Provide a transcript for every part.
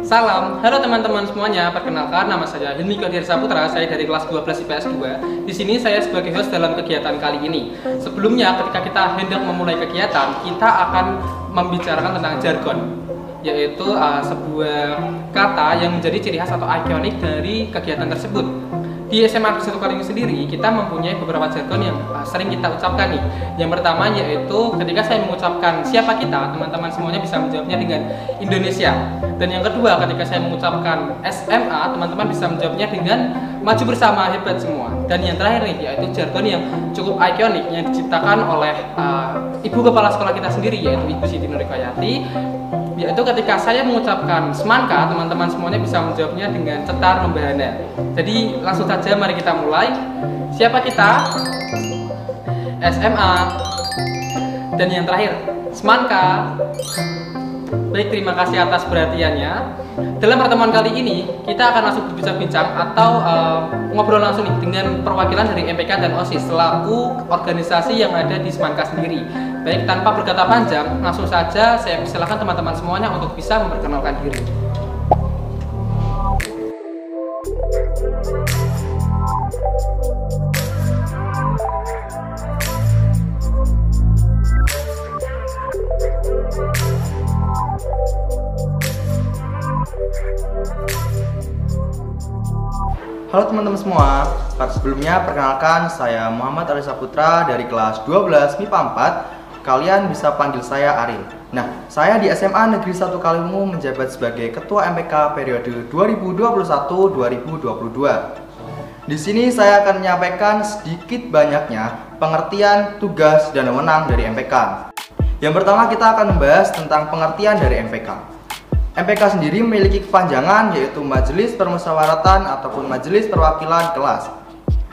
Salam, halo teman-teman semuanya. Perkenalkan, nama saya Hilmi Qadir Saputra. Saya dari kelas 12 IPS 2. Di sini saya sebagai host dalam kegiatan kali ini. Sebelumnya, ketika kita hendak memulai kegiatan, kita akan membicarakan tentang jargon, yaitu sebuah kata yang menjadi ciri khas atau ikonik dari kegiatan tersebut. Di SMA Negeri 1 Kalibung sendiri, kita mempunyai beberapa jargon yang sering kita ucapkan nih. Yang pertama yaitu ketika saya mengucapkan siapa kita, teman-teman semuanya bisa menjawabnya dengan Indonesia. Dan yang kedua, ketika saya mengucapkan SMA, teman-teman bisa menjawabnya dengan maju bersama, hebat semua. Dan yang terakhir nih, yaitu jargon yang cukup ikonik yang diciptakan oleh ibu kepala sekolah kita sendiri, yaitu Ibu Siti Nurikayati. Yaitu ketika saya mengucapkan semangka, teman-teman semuanya bisa menjawabnya dengan cetar membahana. Jadi langsung saja mari kita mulai. Siapa kita? SMA. Dan yang terakhir, semangka. Baik, terima kasih atas perhatiannya. Dalam pertemuan kali ini, kita akan langsung berbincang-bincang atau ngobrol langsung nih dengan perwakilan dari MPK dan OSIS selaku organisasi yang ada di Semangka sendiri. Baik, tanpa berkata panjang, langsung saja saya persilahkan teman-teman semuanya untuk bisa memperkenalkan diri. Halo teman-teman semua, sebelumnya perkenalkan saya Muhammad Ali Saputra dari kelas 12 MIPA 4. Kalian bisa panggil saya Aril. Nah, saya di SMA Negeri 1 Kalibung menjabat sebagai Ketua MPK periode 2021-2022. Di sini saya akan menyampaikan sedikit banyaknya pengertian, tugas, dan wewenang dari MPK. Yang pertama kita akan membahas tentang pengertian dari MPK. MPK sendiri memiliki kepanjangan yaitu Majelis Permusyawaratan ataupun Majelis Perwakilan Kelas.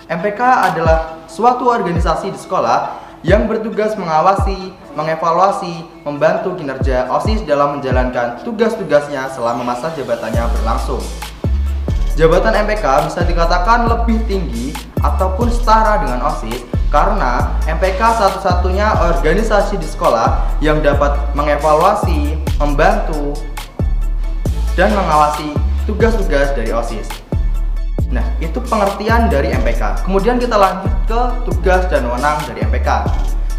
MPK adalah suatu organisasi di sekolah yang bertugas mengawasi, mengevaluasi, membantu kinerja OSIS dalam menjalankan tugas-tugasnya selama masa jabatannya berlangsung. Jabatan MPK bisa dikatakan lebih tinggi ataupun setara dengan OSIS karena MPK satu-satunya organisasi di sekolah yang dapat mengevaluasi, membantu, dan mengawasi tugas-tugas dari OSIS. Nah, itu pengertian dari MPK. Kemudian kita lanjut ke tugas dan wewenang dari MPK.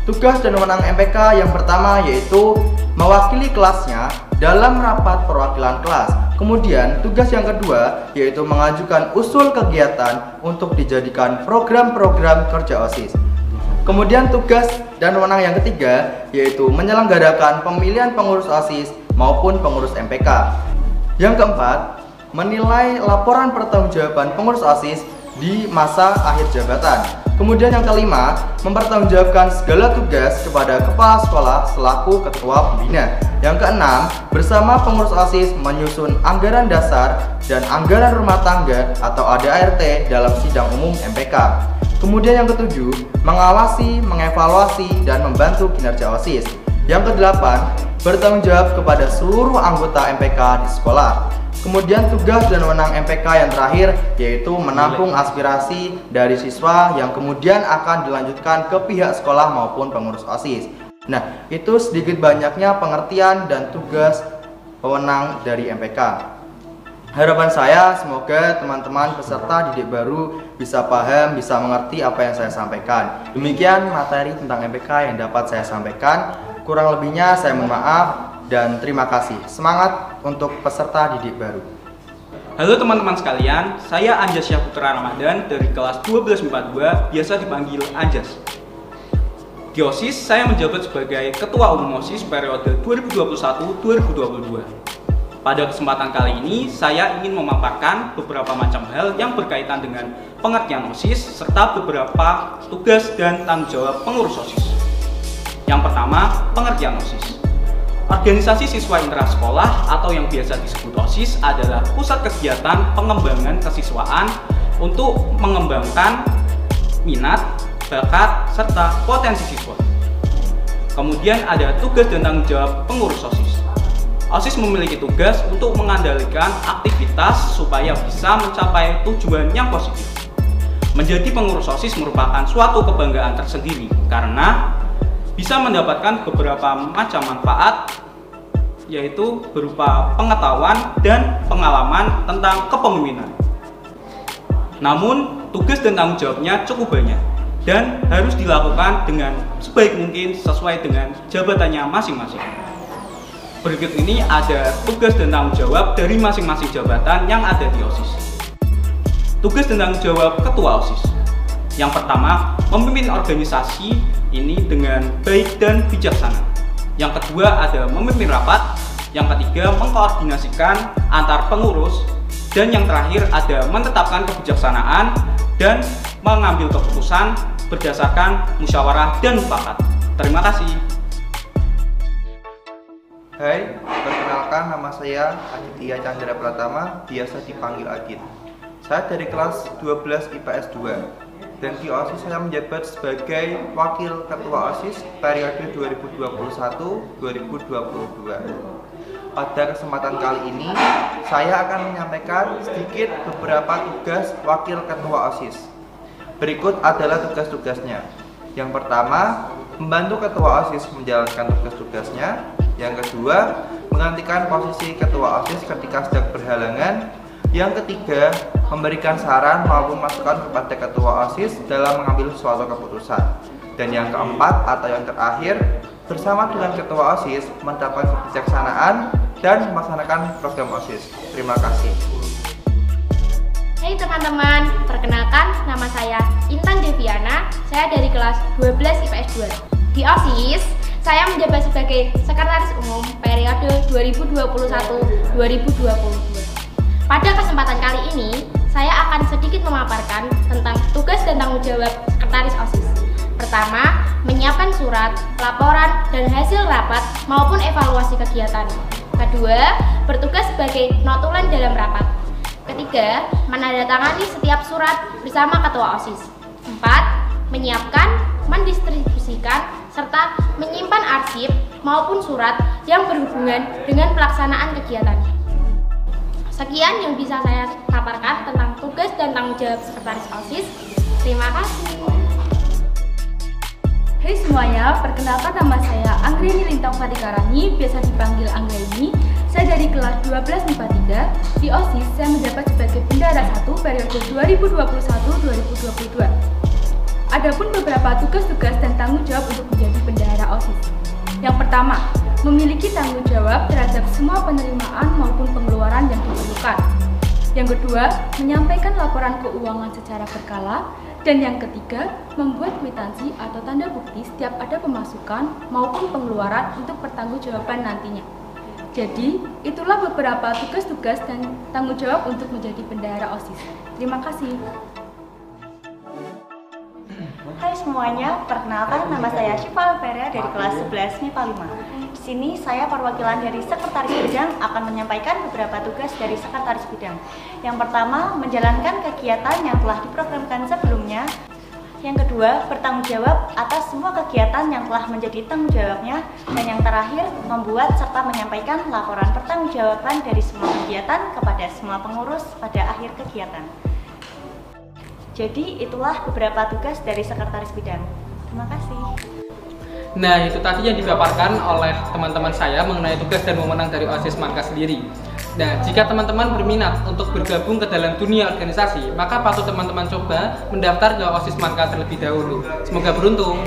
Tugas dan wewenang MPK yang pertama yaitu mewakili kelasnya dalam rapat perwakilan kelas. Kemudian tugas yang kedua yaitu mengajukan usul kegiatan untuk dijadikan program-program kerja OSIS. Kemudian tugas dan wewenang yang ketiga yaitu menyelenggarakan pemilihan pengurus OSIS maupun pengurus MPK. Yang keempat, menilai laporan pertanggungjawaban pengurus OSIS di masa akhir jabatan. Kemudian yang kelima, mempertanggungjawabkan segala tugas kepada kepala sekolah selaku ketua pembina. Yang keenam, bersama pengurus OSIS menyusun anggaran dasar dan anggaran rumah tangga atau ADART dalam sidang umum MPK. Kemudian yang ketujuh, mengawasi, mengevaluasi, dan membantu kinerja OSIS. Yang kedelapan, bertanggung jawab kepada seluruh anggota MPK di sekolah. Kemudian tugas dan wewenang MPK yang terakhir yaitu menampung aspirasi dari siswa yang kemudian akan dilanjutkan ke pihak sekolah maupun pengurus OSIS. Nah, itu sedikit banyaknya pengertian dan tugas wewenang dari MPK. Harapan saya semoga teman-teman peserta didik baru bisa paham, bisa mengerti apa yang saya sampaikan. Demikian materi tentang MPK yang dapat saya sampaikan. Kurang lebihnya saya mohon maaf dan terima kasih. Semangat untuk peserta didik baru. Halo teman-teman sekalian, saya Anjas Syahputra Ramadan dari kelas 12 MIPA 2, biasa dipanggil Anjas. Di OSIS, saya menjabat sebagai Ketua Umum OSIS periode 2021-2022. Pada kesempatan kali ini, saya ingin memaparkan beberapa macam hal yang berkaitan dengan pengertian OSIS serta beberapa tugas dan tanggung jawab pengurus OSIS. Yang pertama, pengertian OSIS. Organisasi siswa intrasekolah atau yang biasa disebut OSIS adalah pusat kegiatan pengembangan kesiswaan untuk mengembangkan minat, bakat, serta potensi siswa. Kemudian ada tugas dan tanggung jawab pengurus OSIS. OSIS memiliki tugas untuk mengendalikan aktivitas supaya bisa mencapai tujuan yang positif. Menjadi pengurus OSIS merupakan suatu kebanggaan tersendiri karena bisa mendapatkan beberapa macam manfaat yaitu berupa pengetahuan dan pengalaman tentang kepemimpinan. Namun, tugas dan tanggung jawabnya cukup banyak dan harus dilakukan dengan sebaik mungkin sesuai dengan jabatannya masing-masing. Berikut ini ada tugas dan tanggung jawab dari masing-masing jabatan yang ada di OSIS. Tugas dan tanggung jawab Ketua OSIS. Yang pertama, memimpin organisasi ini dengan baik dan bijaksana. Yang kedua ada memimpin rapat. Yang ketiga, mengkoordinasikan antar pengurus. Dan yang terakhir ada menetapkan kebijaksanaan dan mengambil keputusan berdasarkan musyawarah dan mufakat. Terima kasih. Hai, perkenalkan nama saya Aditya Chandra Pratama, biasa dipanggil Adit. Saya dari kelas 12 IPS 2 dan di OSIS saya menjabat sebagai Wakil Ketua OSIS periode 2021-2022. Pada kesempatan kali ini, saya akan menyampaikan sedikit beberapa tugas Wakil Ketua OSIS. Berikut adalah tugas-tugasnya. Yang pertama, membantu Ketua OSIS menjalankan tugas-tugasnya. Yang kedua, menggantikan posisi Ketua OSIS ketika sedang berhalangan. Yang ketiga, memberikan saran maupun masukan kepada Ketua OSIS dalam mengambil suatu keputusan. Dan yang keempat atau yang terakhir, bersama dengan Ketua OSIS mendapatkan kebijaksanaan dan melaksanakan program OSIS. Terima kasih. Hai teman-teman, perkenalkan nama saya Intan Deviana, saya dari kelas 12 IPS 2. Di OSIS, saya menjabat sebagai Sekretaris Umum periode 2021-2022. Pada kesempatan kali ini, saya akan sedikit memaparkan tentang tugas dan tanggung jawab Sekretaris OSIS. Pertama, menyiapkan surat, laporan, dan hasil rapat maupun evaluasi kegiatan. Kedua, bertugas sebagai notulen dalam rapat. Ketiga, menandatangani setiap surat bersama Ketua OSIS. 4. Menyiapkan, mendistribusikan, serta menyimpan arsip maupun surat yang berhubungan dengan pelaksanaan kegiatan. Sekian yang bisa saya paparkan tentang tugas dan tanggung jawab Sekretaris OSIS. Terima kasih. Hai semuanya, perkenalkan nama saya Anggreni Lintang Fatikarani, biasa dipanggil Anggreni. Saya dari kelas 12 MIPA 3. Di OSIS, saya menjabat sebagai Bendahara 1 periode 2021-2022. Adapun beberapa tugas-tugas dan tanggung jawab untuk menjadi Bendahara OSIS. Yang pertama, memiliki tanggung jawab terhadap semua penerimaan maupun pengeluaran yang diperlukan. Yang kedua, menyampaikan laporan keuangan secara berkala. Dan yang ketiga, membuat kwitansi atau tanda bukti setiap ada pemasukan maupun pengeluaran untuk pertanggungjawaban nantinya. Jadi, itulah beberapa tugas-tugas dan tanggung jawab untuk menjadi bendahara OSIS. Terima kasih. Hai semuanya, perkenalkan nama saya Syifa Alvera dari kelas 11 MIPA 5. Di sini saya perwakilan dari Sekretaris Bidang akan menyampaikan beberapa tugas dari Sekretaris Bidang. Yang pertama, menjalankan kegiatan yang telah diprogramkan sebelumnya. Yang kedua, bertanggung jawab atas semua kegiatan yang telah menjadi tanggung jawabnya. Dan yang terakhir, membuat serta menyampaikan laporan pertanggungjawaban dari semua kegiatan kepada semua pengurus pada akhir kegiatan. Jadi itulah beberapa tugas dari Sekretaris Bidang. Terima kasih. Nah, itu tadi yang dipaparkan oleh teman-teman saya mengenai tugas dan wewenang dari OSIS Manka sendiri. Nah, jika teman-teman berminat untuk bergabung ke dalam dunia organisasi, maka patut teman-teman coba mendaftar ke OSIS Manka terlebih dahulu. Semoga beruntung.